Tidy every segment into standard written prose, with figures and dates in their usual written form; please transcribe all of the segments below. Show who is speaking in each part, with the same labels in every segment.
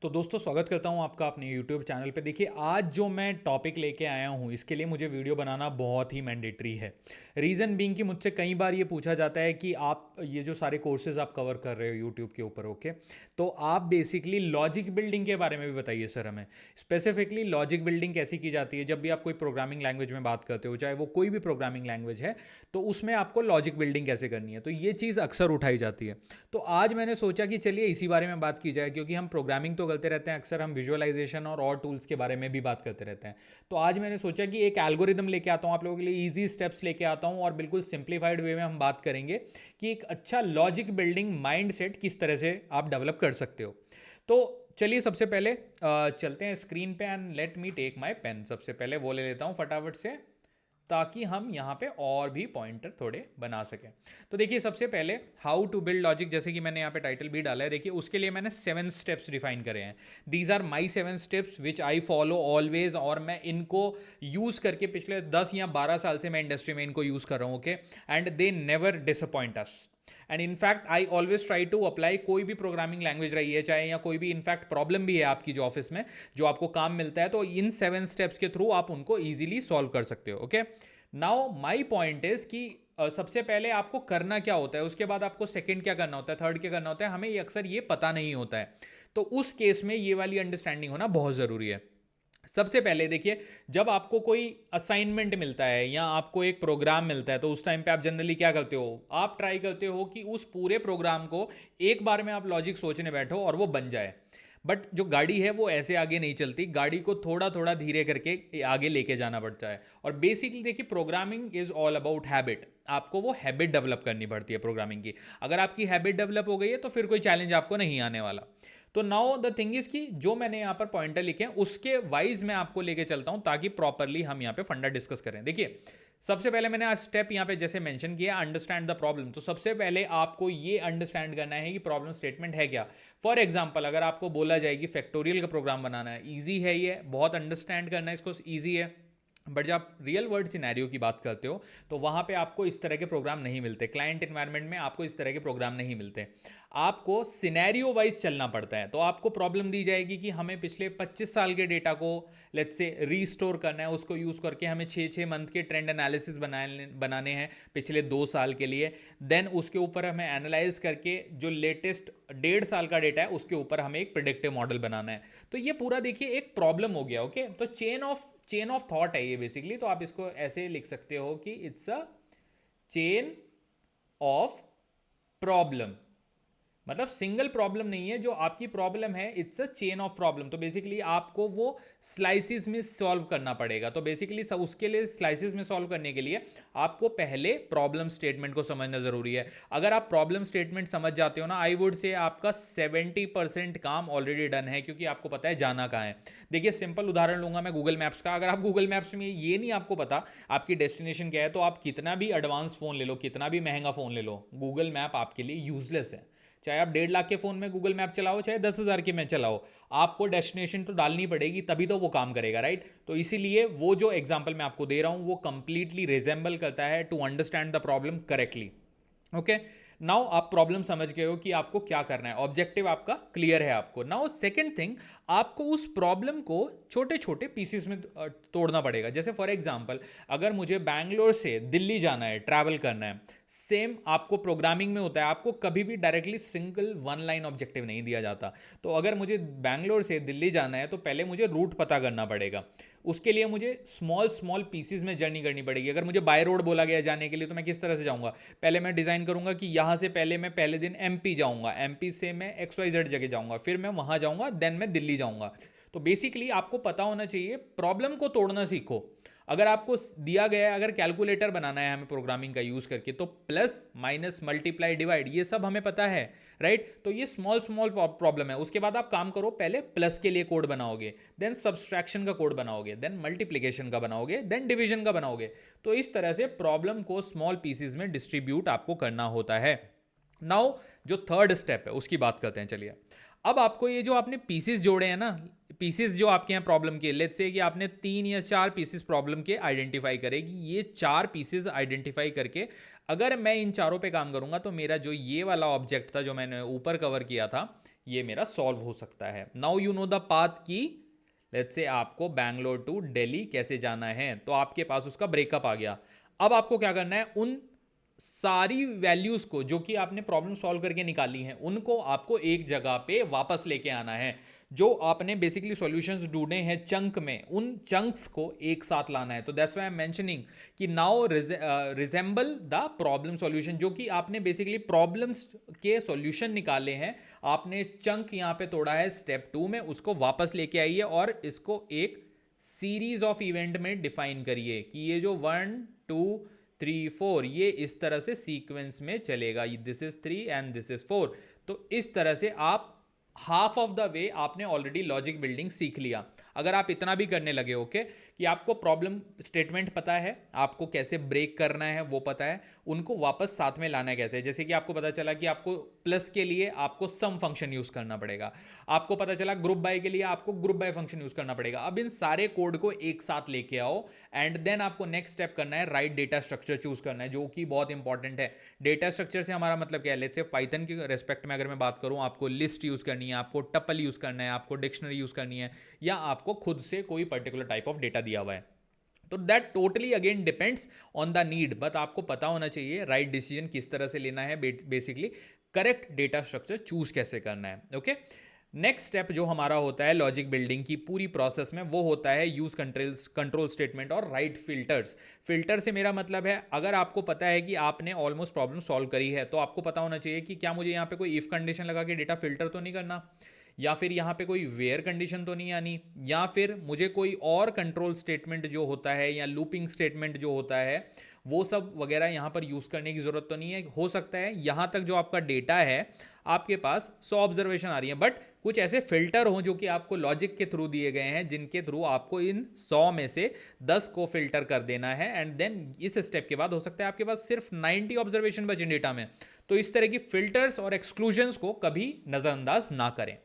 Speaker 1: तो दोस्तों स्वागत करता हूं आपका अपने YouTube चैनल पे। देखिए आज जो मैं टॉपिक लेके आया हूं इसके लिए मुझे वीडियो बनाना बहुत ही मैंडेटरी है। रीज़न बीइंग कि मुझसे कई बार ये पूछा जाता है कि आप ये जो सारे कोर्सेज आप कवर कर रहे हो YouTube के ऊपर, ओके, तो आप बेसिकली लॉजिक बिल्डिंग के बारे में भी बताइए सर हमें। स्पेसिफिकली लॉजिक बिल्डिंग कैसी की जाती है जब भी आप कोई प्रोग्रामिंग लैंग्वेज में बात करते हो, चाहे वो कोई भी प्रोग्रामिंग लैंग्वेज है, तो उसमें आपको लॉजिक बिल्डिंग कैसे करनी है। तो ये चीज़ अक्सर उठाई जाती है। तो आज मैंने सोचा कि चलिए इसी बारे में बात की जाए, क्योंकि हम प्रोग्रामिंग तो करते रहते हैं, अक्सर हम विजुअलाइजेशन और टूल्स के बारे में भी बात करते रहते हैं। तो आज मैंने सोचा कि एक एल्गोरिदम लेके आता हूँ आप लोगों के लिए, ईजी स्टेप्स लेके आता हूँ और बिल्कुल सिंप्लीफाइड वे में हम बात करेंगे कि एक अच्छा लॉजिक बिल्डिंग माइंड सेट किस तरह से आप डेवलप कर सकते हो। तो चलिए सबसे पहले चलते हैं स्क्रीन पे and let me take my pen. सबसे पहले वो ले लेता हूँ फटाफट से, ताकि हम यहाँ पे और भी पॉइंटर थोड़े बना सकें। तो देखिए सबसे पहले हाउ टू बिल्ड लॉजिक, जैसे कि मैंने यहाँ पे टाइटल भी डाला है। देखिए उसके लिए मैंने 7 स्टेप्स डिफाइन करे हैं। These are my 7 steps which I follow always, और मैं इनको यूज़ करके पिछले 10 या 12 साल से मैं इंडस्ट्री में इनको यूज़ कर रहा हूँ, okay, and they never disappoint us. And in fact I always try to apply, कोई भी प्रोग्रामिंग लैंग्वेज रही है चाहे, या कोई भी इनफैक्ट प्रॉब्लम भी है आपकी जो ऑफिस में जो आपको काम मिलता है, तो इन 7 स्टेप्स के थ्रू आप उनको ईजिली सॉल्व कर सकते हो, okay. Now my point is कि सबसे पहले आपको करना क्या होता है, उसके बाद आपको सेकंड क्या करना होता है, थर्ड क्या करना होता है, हमें ये अक्सर ये पता नहीं होता है। तो उस केस में ये वाली अंडरस्टैंडिंग होना बहुत ज़रूरी है। सबसे पहले देखिए, जब आपको कोई असाइनमेंट मिलता है या आपको एक प्रोग्राम मिलता है, तो उस टाइम पे आप जनरली क्या करते हो, आप ट्राई करते हो कि उस पूरे प्रोग्राम को एक बार में आप लॉजिक सोचने बैठो और वो बन जाए। बट जो गाड़ी है वो ऐसे आगे नहीं चलती, गाड़ी को थोड़ा थोड़ा धीरे करके आगे लेके जाना पड़ता है। और बेसिकली देखिए, programming is all about habit. आपको वो हैबिट डेवलप करनी पड़ती है प्रोग्रामिंग की। अगर आपकी हैबिट डेवलप हो गई है तो फिर कोई चैलेंज आपको नहीं आने वाला। तो नाउ द थिंग इज कि जो मैंने यहाँ पर पॉइंटर लिखे हैं उसके वाइज मैं आपको लेके चलता हूँ, ताकि प्रॉपरली हम यहाँ पे फंडा डिस्कस करें। देखिए सबसे पहले मैंने आज स्टेप यहाँ पे जैसे मेंशन किया, अंडरस्टैंड द प्रॉब्लम। तो सबसे पहले आपको ये अंडरस्टैंड करना है कि प्रॉब्लम स्टेटमेंट है क्या। फॉर एग्जांपल, अगर आपको बोला जाए कि फैक्टोरियल का प्रोग्राम बनाना है, ईजी है, ये बहुत अंडरस्टैंड करना है इसको, ईजी है। बट जब आप रियल वर्ल्ड सिनेरियो की बात करते हो तो वहाँ पे आपको इस तरह के प्रोग्राम नहीं मिलते। क्लाइंट एनवायरनमेंट में आपको इस तरह के प्रोग्राम नहीं मिलते। आपको सिनेरियो वाइज चलना पड़ता है। तो आपको प्रॉब्लम दी जाएगी कि हमें पिछले 25 साल के डेटा को लेट्स से रीस्टोर करना है, उसको यूज़ करके हमें 6 मंथ के ट्रेंड एनालिसिस बनाने हैं पिछले 2 साल के लिए। देन उसके ऊपर हमें एनालाइज करके जो लेटेस्ट 1.5 साल का डेटा है उसके ऊपर हमें एक प्रिडिक्टिव मॉडल बनाना है। तो ये पूरा देखिए एक प्रॉब्लम हो गया, ओके। तो चेन ऑफ थॉट है ये बेसिकली। तो आप इसको ऐसे लिख सकते हो कि it's a chain of problem. मतलब सिंगल प्रॉब्लम नहीं है जो आपकी प्रॉब्लम है, it's a chain of problem. तो बेसिकली आपको वो स्लाइसिस में सॉल्व करना पड़ेगा। तो बेसिकली सब उसके लिए स्लाइसिस में सॉल्व करने के लिए आपको पहले प्रॉब्लम स्टेटमेंट को समझना जरूरी है। अगर आप प्रॉब्लम स्टेटमेंट समझ जाते हो ना, आई वुड से आपका 70% काम ऑलरेडी डन है, क्योंकि आपको पता है जाना कहाँ है। देखिए सिंपल उदाहरण लूंगा मैं गूगल मैप्स का। अगर आप गूगल मैप्स में ये नहीं आपको पता आपकी डेस्टिनेशन क्या है, तो आप कितना भी एडवांस फोन ले लो, कितना भी महंगा फोन ले लो, गूगल मैप आपके लिए यूजलेस है। चाहे आप 1.5 लाख के फ़ोन में गूगल मैप चलाओ, चाहे 10,000 के में चलाओ, आपको डेस्टिनेशन तो डालनी पड़ेगी, तभी तो वो काम करेगा, राइट। तो इसीलिए वो जो एग्जांपल मैं आपको दे रहा हूँ वो कंप्लीटली रिजेंबल करता है to understand the problem correctly, okay. Now आप प्रॉब्लम समझ गए हो कि आपको क्या करना है, ऑब्जेक्टिव आपका क्लियर है आपको। नाउ सेकंड थिंग, आपको उस प्रॉब्लम को छोटे छोटे पीसेस में तोड़ना पड़ेगा। जैसे फॉर एग्जांपल, अगर मुझे बैंगलोर से दिल्ली जाना है, ट्रैवल करना है, सेम आपको प्रोग्रामिंग में होता है, आपको कभी भी directly single one line objective नहीं दिया जाता। तो अगर मुझे बैंगलोर से दिल्ली जाना है तो पहले मुझे रूट पता करना पड़ेगा। उसके लिए मुझे स्मॉल स्मॉल पीसेस में जर्नी करनी पड़ेगी। अगर मुझे बाय रोड बोला गया जाने के लिए तो मैं किस तरह से जाऊंगा, पहले मैं डिज़ाइन करूंगा कि यहाँ से पहले मैं पहले दिन एमपी जाऊंगा, एमपी से मैं XYZ जगह जाऊंगा, फिर मैं वहाँ जाऊंगा, देन मैं दिल्ली जाऊंगा। तो बेसिकली आपको पता होना चाहिए, प्रॉब्लम को तोड़ना सीखो। अगर आपको दिया गया है, अगर कैलकुलेटर बनाना है हमें प्रोग्रामिंग का यूज़ करके, तो प्लस माइनस मल्टीप्लाई डिवाइड ये सब हमें पता है, राइट। तो ये स्मॉल स्मॉल प्रॉब्लम है। उसके बाद आप काम करो, पहले प्लस के लिए कोड बनाओगे, देन सब्सट्रैक्शन का कोड बनाओगे, देन मल्टीप्लिकेशन का बनाओगे, देन डिवीजन का बनाओगे। तो इस तरह से प्रॉब्लम को स्मॉल पीसीज में डिस्ट्रीब्यूट आपको करना होता है। नाउ जो थर्ड स्टेप है उसकी बात करते हैं, चलिए। अब आपको ये जो आपने पीसेस जोड़े हैं ना, पीसेस जो आपके हैं प्रॉब्लम के, लेट्स से कि आपने 3 या 4 पीसेस प्रॉब्लम के आइडेंटिफाई करेगी, ये 4 पीसेस आइडेंटिफाई करके अगर मैं इन चारों पे काम करूंगा तो मेरा जो ये वाला ऑब्जेक्ट था जो मैंने ऊपर कवर किया था, ये मेरा सॉल्व हो सकता है। Now you know the path की लेट्स से आपको बैंगलोर टू दिल्ली कैसे जाना है, तो आपके पास उसका ब्रेकअप आ गया। अब आपको क्या करना है, उन सारी वैल्यूज को जो कि आपने प्रॉब्लम सॉल्व करके निकाली हैं उनको आपको एक जगह पे वापस लेके आना है। जो आपने बेसिकली सॉल्यूशंस ढूंढे हैं चंक में, उन चंक्स को एक साथ लाना है। तो that's why I am mentioning कि now resemble the problem solution, जो कि आपने बेसिकली प्रॉब्लम्स के सॉल्यूशन निकाले हैं, आपने चंक यहाँ पे तोड़ा है स्टेप 2 में, उसको वापस लेके आइए और इसको एक सीरीज ऑफ इवेंट में डिफाइन करिए कि ये जो 1 2 3 4 ये इस तरह से सीक्वेंस में चलेगा, this is 3 and this is 4। तो इस तरह से आप हाफ ऑफ द वे आपने ऑलरेडी लॉजिक बिल्डिंग सीख लिया। अगर आप इतना भी करने लगे ओके कि आपको प्रॉब्लम स्टेटमेंट पता है, आपको कैसे ब्रेक करना है वो पता है, उनको वापस साथ में लाना है कैसे। जैसे कि आपको पता चला कि आपको प्लस के लिए आपको सम फंक्शन यूज करना पड़ेगा, आपको पता चला ग्रुप बाय के लिए आपको ग्रुप बाय फंक्शन यूज करना पड़ेगा। अब इन सारे कोड को एक साथ लेके आओ एंड देन आपको नेक्स्ट स्टेप करना है, राइट डेटा स्ट्रक्चर चूज करना है, जो कि बहुत इंपॉर्टेंट है। डेटा स्ट्रक्चर से हमारा मतलब क्या है, लेट्स से पाइथन के रेस्पेक्ट में अगर मैं बात करूं, आपको लिस्ट यूज करनी है, आपको टपल यूज करना है, आपको डिक्शनरी यूज करनी है, या आपको खुद से कोई पर्टिकुलर टाइप ऑफ डेटा दिया हुआ है। तो that totally again depends on the need, but आपको पता होना चाहिए राइट डिसीजन किस तरह से लेना है, basically correct data structure choose कैसे करना है। ओके, नेक्स्ट स्टेप जो हमारा होता है लॉजिक बिल्डिंग की पूरी प्रोसेस में, वो होता है यूज कंट्रोल स्टेटमेंट और राइट फिल्टर्स। फिल्टर से मेरा मतलब है, अगर आपको पता है कि आपने ऑलमोस्ट प्रॉब्लम सॉल्व करी है, तो आपको पता होना चाहिए कि क्या मुझे यहाँ पे कोई इफ कंडीशन लगा के डेटा फिल्टर तो नहीं करना, या फिर यहाँ पे कोई वेयर कंडीशन तो नहीं आनी, या फिर मुझे कोई और कंट्रोल स्टेटमेंट जो होता है या लूपिंग स्टेटमेंट जो होता है वो सब वगैरह यहाँ पर यूज़ करने की ज़रूरत तो नहीं है। हो सकता है यहाँ तक जो आपका डेटा है आपके पास 100 ऑब्जर्वेशन आ रही है, बट कुछ ऐसे फिल्टर हों जो कि आपको लॉजिक के थ्रू दिए गए हैं, जिनके थ्रू आपको इन 100 में से 10 को फिल्टर कर देना है। एंड देन इस स्टेप के बाद हो सकता है आपके पास सिर्फ 90 ऑब्जर्वेशन बचे डेटा में। तो इस तरह की फिल्टर्स और एक्सक्लूजन्स को कभी नज़रअंदाज ना करें।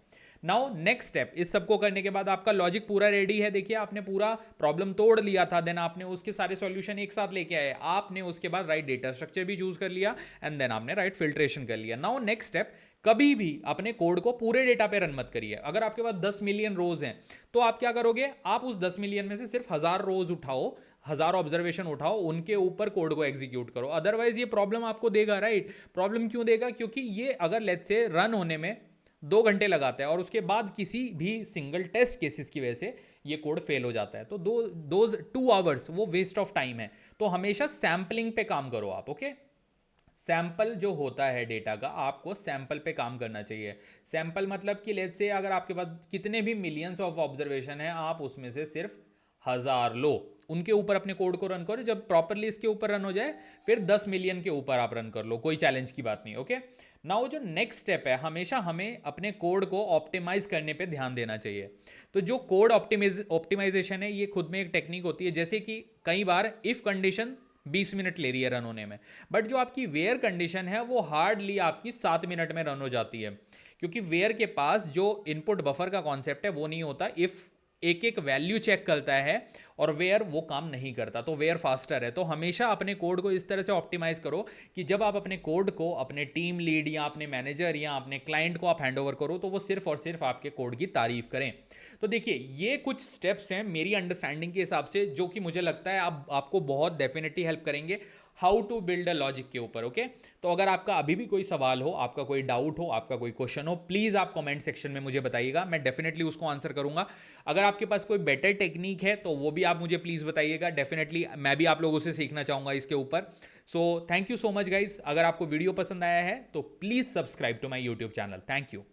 Speaker 1: नाउ नेक्स्ट स्टेप, इस सबको करने के बाद आपका लॉजिक पूरा रेडी है। देखिए आपने पूरा प्रॉब्लम तोड़ लिया था, देन आपने उसके सारे सॉल्यूशन एक साथ लेके आए, आपने उसके बाद राइट डेटा स्ट्रक्चर भी चूज कर लिया एंड देन आपने राइट फिल्ट्रेशन कर लिया। नाउ नेक्स्ट स्टेप, कभी भी अपने कोड को पूरे डेटा पे रन मत करिए। अगर आपके पास 10 मिलियन रोज हैं तो आप क्या करोगे, आप उस 10 मिलियन में से सिर्फ 1000 रोज उठाओ, 1000 ऑब्जर्वेशन उठाओ, उनके ऊपर कोड को एग्जीक्यूट करो। अदरवाइज ये प्रॉब्लम आपको देगा, राइट। प्रॉब्लम क्यों देगा, क्योंकि ये अगर लेट्स से रन होने में 2 घंटे लगाता है और उसके बाद किसी भी सिंगल टेस्ट केसेस की वजह से ये कोड फेल हो जाता है, तो दो 2 आवर्स वो वेस्ट ऑफ टाइम है। तो हमेशा सैम्पलिंग पे काम करो आप। ओके, सैंपल जो होता है डेटा का, आपको सैंपल पे काम करना चाहिए। सैंपल मतलब कि लेट्स से अगर आपके पास कितने भी मिलियंस ऑफ ऑब्जर्वेशन है, आप उसमें से सिर्फ 1000 लो, उनके ऊपर अपने कोड को रन करो। जब प्रॉपरली इसके ऊपर रन हो जाए फिर 10 मिलियन के ऊपर आप रन कर लो, कोई चैलेंज की बात नहीं। ओके, नाउ जो नेक्स्ट स्टेप है, हमेशा हमें अपने कोड को ऑप्टिमाइज करने पे ध्यान देना चाहिए। तो जो कोड ऑप्टिमाइजेशन है, ये खुद में एक टेक्निक होती है। जैसे कि कई बार इफ कंडीशन 20 मिनट ले रही है रन होने में, बट जो आपकी वेयर कंडीशन है वो हार्डली आपकी 7 मिनट में रन हो जाती है, क्योंकि वेयर के पास जो इनपुट बफर का कॉन्सेप्ट है वो नहीं होता। इफ एक एक वैल्यू चेक करता है और वेयर वो काम नहीं करता, तो वेयर फास्टर है। तो हमेशा अपने कोड को इस तरह से ऑप्टिमाइज करो कि जब आप अपने कोड को अपने टीम लीड या अपने मैनेजर या अपने क्लाइंट को आप हैंडओवर करो, तो वो सिर्फ और सिर्फ आपके कोड की तारीफ करें। तो देखिए ये कुछ स्टेप्स हैं मेरी अंडरस्टैंडिंग के हिसाब से, जो कि मुझे लगता है आपको बहुत डेफिनेटली हेल्प करेंगे how to build a logic के ऊपर। ओके, तो अगर आपका अभी भी कोई सवाल हो, आपका कोई डाउट हो, आपका कोई क्वेश्चन हो, प्लीज़ आप कमेंट सेक्शन में मुझे बताइएगा, मैं डेफिनेटली उसको आंसर करूंगा। अगर आपके पास कोई बेटर टेक्निक है तो वो भी आप मुझे प्लीज़ बताइएगा, डेफिनेटली मैं भी आप लोगों से सीखना चाहूँगा इसके ऊपर। So thank you so much guys. अगर आपको वीडियो पसंद आया है तो please subscribe to my YouTube channel. Thank you.